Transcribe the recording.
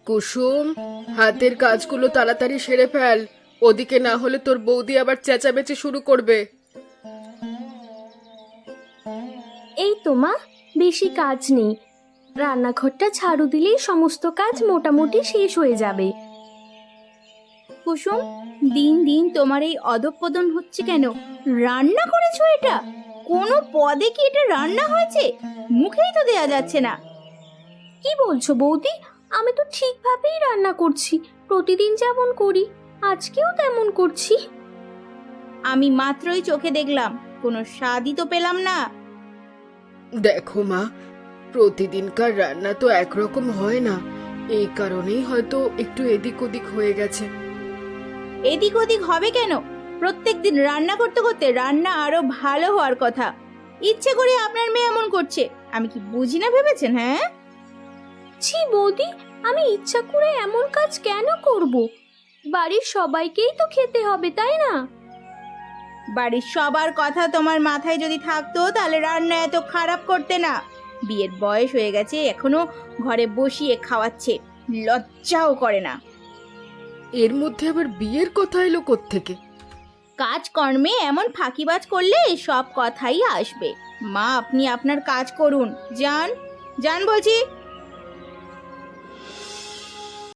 কুসুম, হাতের কাজগুলো তাড়াতাড়ি সেরে ফেল, ওদিকে না হলে তোর বৌদি আবার চেঁচামেচি শুরু করবে। এই তো মা, বেশি কাজ নেই। রান্নাঘরটা ঝাড়ু দিলেই সমস্ত কাজ মোটামুটি শেষ হয়ে যাবে। কুসুম, দিন দিন তোমার এই অধঃপতন হচ্ছে কেন? রান্না করেছো এটা? কোনো পদে কি এটা রান্না হয়েছে? মুখেই তো দেয়া যাচ্ছে না। কি বলছো বৌদি? আমি তো ঠিকভাবেই রান্না করছি, প্রতিদিন যেমন করি আজকেও তেমন করছি। আমি মাত্রই চোখে দেখলাম, কোনো স্বাদই তো পেলাম না। দেখো মা, প্রতিদিনকার রান্না তো একরকম হয় না, এই কারণেই হয়তো একটু এদিক ওদিক হয়ে গেছে। এদিক ওদিক হবে কেন? প্রত্যেকদিন রান্না করতে করতে রান্না আরো ভালো হওয়ার কথা। ইচ্ছে করে আপনার মেয়ে এমন করছে, আমি কি বুঝি না ভেবেছেন? হ্যাঁ, ছি বৌদি, আমি ইচ্ছা করে এমন কাজ কেন করব? বাড়ির সবাইকেই তো খেতে হবে, তাই না? বাড়ির সবার কথা তোমার মাথায় যদি থাকতো তাহলে রান্না এত খারাপ করতে না। বিয়ের বয়স হয়ে গেছে, এখনো ঘরে বসিয়ে খাওয়াচ্ছে, লজ্জাও করে না। এর মধ্যে আবার বিয়ের কথা এলো কোত্থেকে? কাজকর্মে এমন ফাঁকিবাজ করলে সব কথাই আসবে। মা, আপনি আপনার কাজ করুন, যান যান বলছি।